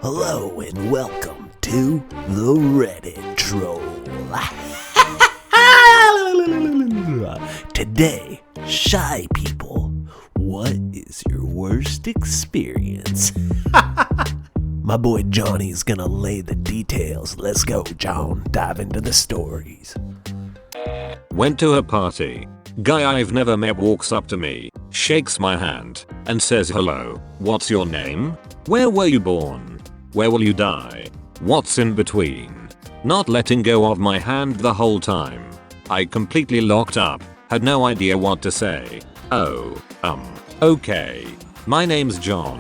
Hello and welcome to the Reddit Troll. Today, shy people, what is your worst experience? My boy Johnny's gonna lay the details. Let's go, John. Dive into the stories. Went to a party. Guy I've never met walks up to me, shakes my hand, and says hello. What's your name? Where were you born? Where will you die? What's in between? Not letting go of my hand the whole time. I completely locked up, had no idea what to say. Okay. My name's John.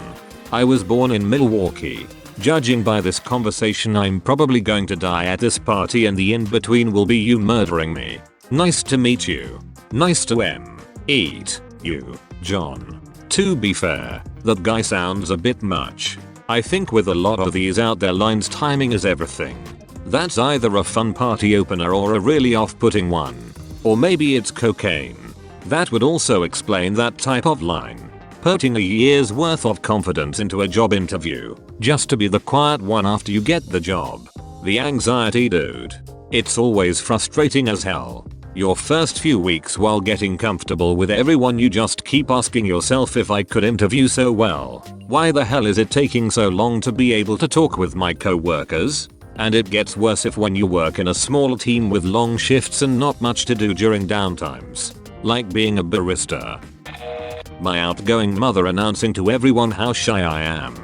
I was born in Milwaukee. Judging by this conversation, I'm probably going to die at this party, and the in-between will be you murdering me. Nice to meet you. Nice to meet you, John. To be fair, that guy sounds a bit much. I think with a lot of these out there lines, timing is everything. That's either a fun party opener or a really off-putting one. Or maybe it's cocaine. That would also explain that type of line. Putting a year's worth of confidence into a job interview, just to be the quiet one after you get the job. The anxiety, dude. It's always frustrating as hell. Your first few weeks while getting comfortable with everyone, you just keep asking yourself, if I could interview so well, why the hell is it taking so long to be able to talk with my co-workers? And it gets worse if when you work in a small team with long shifts and not much to do during downtimes. Like being a barista. My outgoing mother announcing to everyone how shy I am.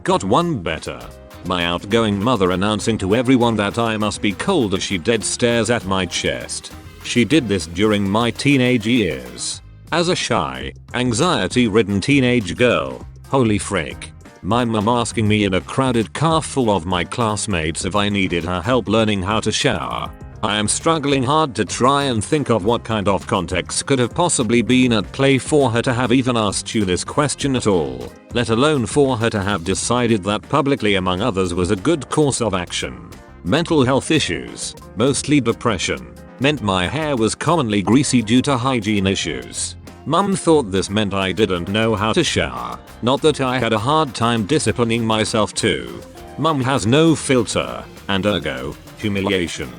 Got one better. My outgoing mother announcing to everyone that I must be cold as she dead stares at my chest. She did this during my teenage years. As a shy, anxiety-ridden teenage girl, holy frick. My mum asking me in a crowded car full of my classmates if I needed her help learning how to shower. I am struggling hard to try and think of what kind of context could have possibly been at play for her to have even asked you this question at all, let alone for her to have decided that publicly, among others, was a good course of action. Mental health issues, mostly depression, meant my hair was commonly greasy due to hygiene issues. Mum thought this meant I didn't know how to shower, not that I had a hard time disciplining myself too. Mum has no filter, and ergo, humiliation.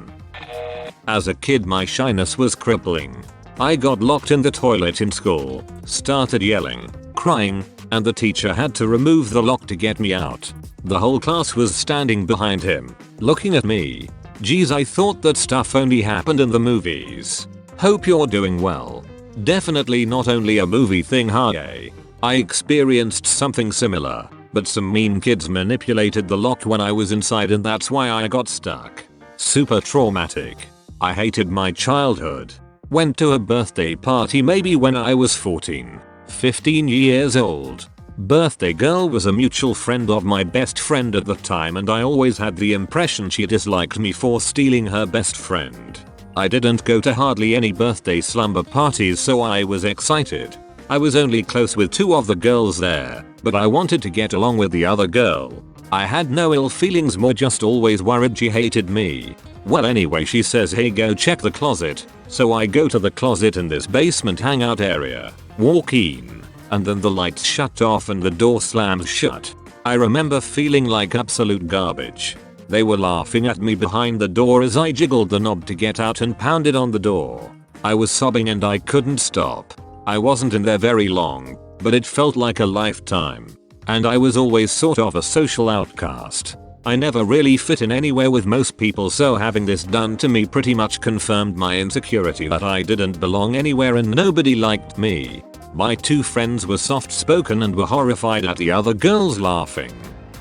As a kid, my shyness was crippling. I got locked in the toilet in school, started yelling, crying, and the teacher had to remove the lock to get me out. The whole class was standing behind him, looking at me. Geez, I thought that stuff only happened in the movies. Hope you're doing well. Definitely not only a movie thing, hey. I experienced something similar, but some mean kids manipulated the lock when I was inside, and that's why I got stuck. Super traumatic. I hated my childhood. Went to a birthday party maybe when I was 15 years old. Birthday girl was a mutual friend of my best friend at the time, and I always had the impression she disliked me for stealing her best friend. I didn't go to hardly any birthday slumber parties, so I was excited. I was only close with two of the girls there, but I wanted to get along with the other girl. I had no ill feelings, more just always worried she hated me. Well, anyway, she says, hey, go check the closet. So I go to the closet in this basement hangout area, walk in, and then the lights shut off and the door slams shut. I remember feeling like absolute garbage. They were laughing at me behind the door as I jiggled the knob to get out and pounded on the door. I was sobbing and I couldn't stop. I wasn't in there very long, but it felt like a lifetime. And I was always sort of a social outcast. I never really fit in anywhere with most people, so having this done to me pretty much confirmed my insecurity that I didn't belong anywhere and nobody liked me. My two friends were soft-spoken and were horrified at the other girls laughing.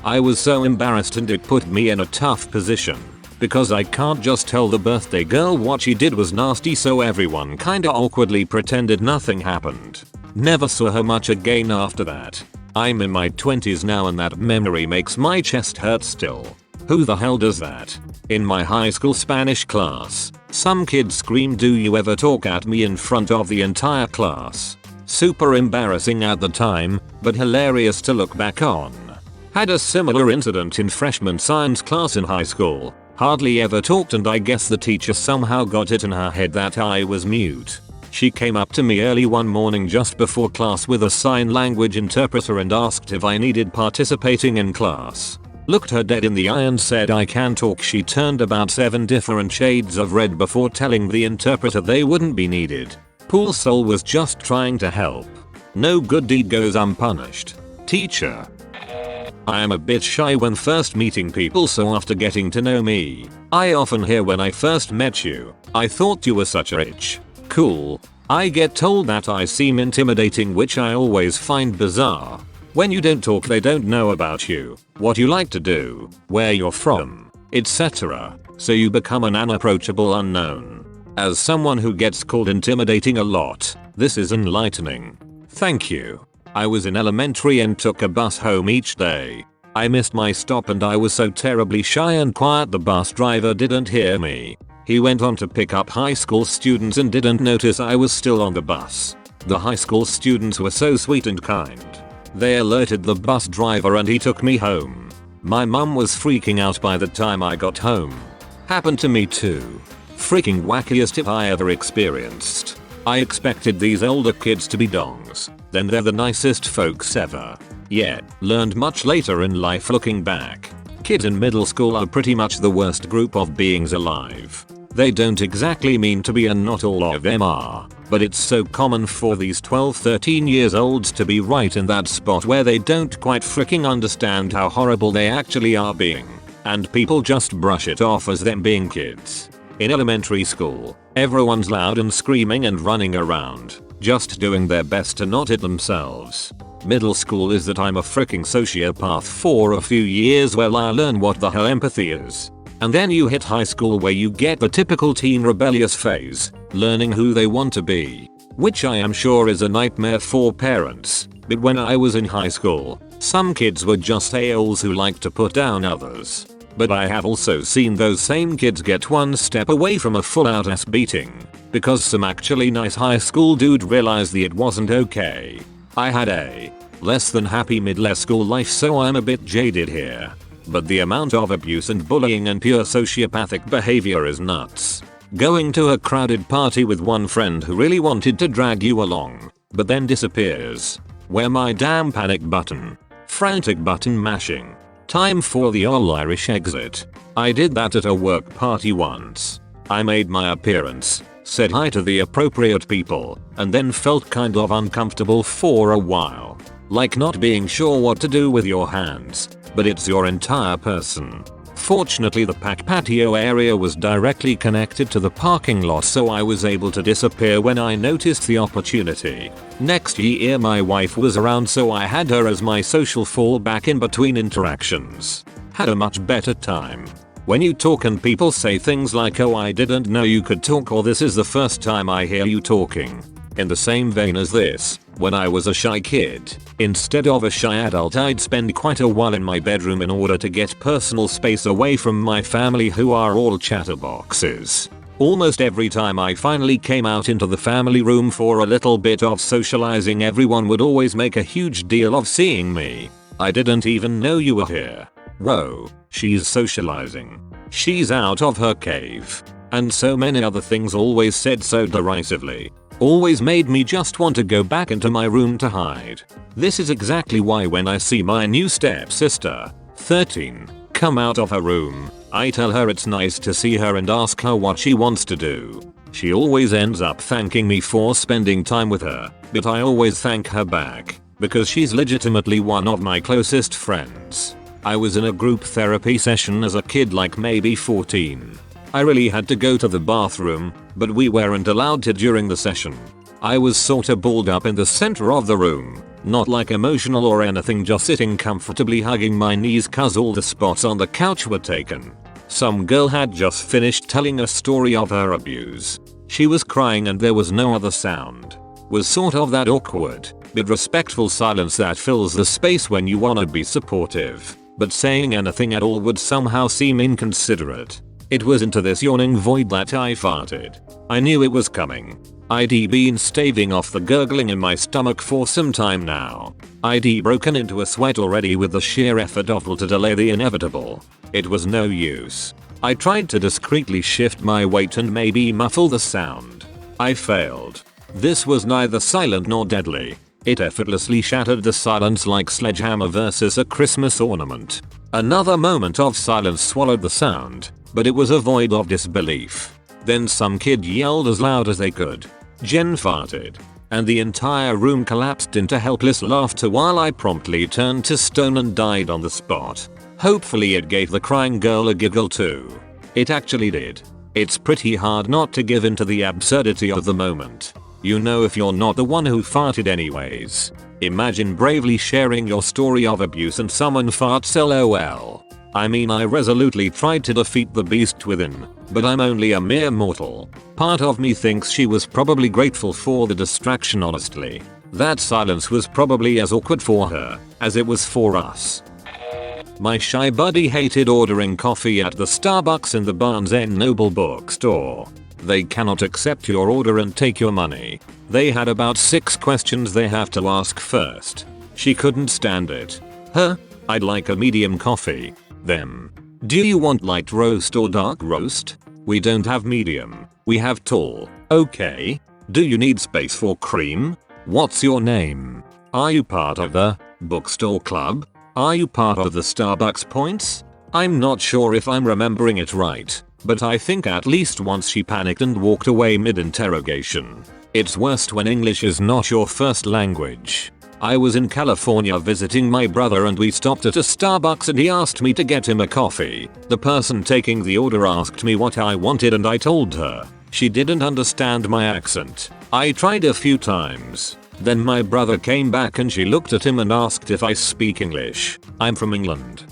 I was so embarrassed, and it put me in a tough position, because I can't just tell the birthday girl what she did was nasty, so everyone kinda awkwardly pretended nothing happened. Never saw her much again after that. I'm in my 20s now, and that memory makes my chest hurt still. Who the hell does that? In my high school Spanish class, some kid screamed, "Do you ever talk at me?" in front of the entire class. Super embarrassing at the time, but hilarious to look back on. Had a similar incident in freshman science class in high school. Hardly ever talked, and I guess the teacher somehow got it in her head that I was mute. She came up to me early one morning just before class with a sign language interpreter and asked if I needed participating in class. looked her dead in the eye and said, "I can talk." She turned about 7 different shades of red before telling the interpreter they wouldn't be needed. Poor soul was just trying to help. No good deed goes unpunished. Teacher. I am a bit shy when first meeting people, so after getting to know me, I often hear, "When I first met you, I thought you were such a rich, cool." I get told that I seem intimidating, which I always find bizarre. When you don't talk, they don't know about you, what you like to do, where you're from, etc. So you become an unapproachable unknown. As someone who gets called intimidating a lot, this is enlightening. Thank you. I was in elementary and took a bus home each day. I missed my stop and I was so terribly shy and quiet the bus driver didn't hear me. He went on to pick up high school students and didn't notice I was still on the bus. The high school students were so sweet and kind. They alerted the bus driver and he took me home. My mum was freaking out by the time I got home. Happened to me too. Freaking wackiest tip I ever experienced. I expected these older kids to be dongs. Then they're the nicest folks ever. Yeah, learned much later in life looking back. Kids in middle school are pretty much the worst group of beings alive. They don't exactly mean to be, and not all of them are, but it's so common for these 12-13 years olds to be right in that spot where they don't quite freaking understand how horrible they actually are being, and people just brush it off as them being kids. In elementary school, everyone's loud and screaming and running around, just doing their best to not hit themselves. Middle school is the time of freaking sociopath for a few years where I learn what the hell empathy is. And then you hit high school where you get the typical teen rebellious phase, learning who they want to be, which I am sure is a nightmare for parents. But when I was in high school, some kids were just a-holes who like to put down others. But I have also seen those same kids get one step away from a full out ass beating, because some actually nice high school dude realized that it wasn't okay. I had a less than happy middle school life, so I'm a bit jaded here. But the amount of abuse and bullying and pure sociopathic behavior is nuts. Going to a crowded party with one friend who really wanted to drag you along, but then disappears. Where my damn panic button? Frantic button mashing. Time for the all Irish exit. I did that at a work party once. I made my appearance, said hi to the appropriate people, and then felt kind of uncomfortable for a while. Like not being sure what to do with your hands, but it's your entire person. Fortunately, the pack patio area was directly connected to the parking lot, so I was able to disappear when I noticed the opportunity. Next year my wife was around, so I had her as my social fallback in between interactions. Had a much better time. When you talk and people say things like, "Oh, I didn't know you could talk," or "This is the first time I hear you talking." In the same vein as this, when I was a shy kid, instead of a shy adult, I'd spend quite a while in my bedroom in order to get personal space away from my family, who are all chatterboxes. Almost every time I finally came out into the family room for a little bit of socializing, everyone would always make a huge deal of seeing me. "I didn't even know you were here. Whoa, she's socializing. She's out of her cave." And so many other things always said so derisively. Always made me just want to go back into my room to hide. This is exactly why when I see my new stepsister, 13, come out of her room, I tell her it's nice to see her and ask her what she wants to do. She always ends up thanking me for spending time with her, but I always thank her back, because she's legitimately one of my closest friends. I was in a group therapy session as a kid, like maybe 14. I really had to go to the bathroom, but we weren't allowed to during the session. I was sorta balled up in the center of the room, not like emotional or anything, just sitting comfortably hugging my knees cause all the spots on the couch were taken. Some girl had just finished telling a story of her abuse. She was crying and there was no other sound. Was sort of that awkward, but respectful silence that fills the space when you wanna be supportive, but saying anything at all would somehow seem inconsiderate. It was into this yawning void that I farted. I knew it was coming. I'd been staving off the gurgling in my stomach for some time now. I'd broken into a sweat already with the sheer effort of will to delay the inevitable. It was no use. I tried to discreetly shift my weight and maybe muffle the sound. I failed. This was neither silent nor deadly. It effortlessly shattered the silence like sledgehammer versus a Christmas ornament. Another moment of silence swallowed the sound, but it was a void of disbelief. Then some kid yelled as loud as they could. Jen farted. And the entire room collapsed into helpless laughter while I promptly turned to stone and died on the spot. Hopefully it gave the crying girl a giggle too. It actually did. It's pretty hard not to give in to the absurdity of the moment. You know if you're not the one who farted anyways. Imagine bravely sharing your story of abuse and someone farts lol. I mean, I resolutely tried to defeat the beast within, but I'm only a mere mortal. Part of me thinks she was probably grateful for the distraction honestly. That silence was probably as awkward for her as it was for us. My shy buddy hated ordering coffee at the Starbucks in the Barnes & Noble bookstore. They cannot accept your order and take your money. They had about 6 questions they have to ask first. She couldn't stand it. Huh? I'd like a medium coffee. Them. Do you want light roast or dark roast? We don't have medium. We have tall. Okay. Do you need space for cream? What's your name? Are you part of the bookstore club? Are you part of the Starbucks points? I'm not sure if I'm remembering it right, but I think at least once she panicked and walked away mid-interrogation. It's worst when English is not your first language. I was in California visiting my brother and we stopped at a Starbucks and he asked me to get him a coffee. The person taking the order asked me what I wanted and I told her. She didn't understand my accent. I tried a few times. Then my brother came back and she looked at him and asked if I speak English. I'm from England.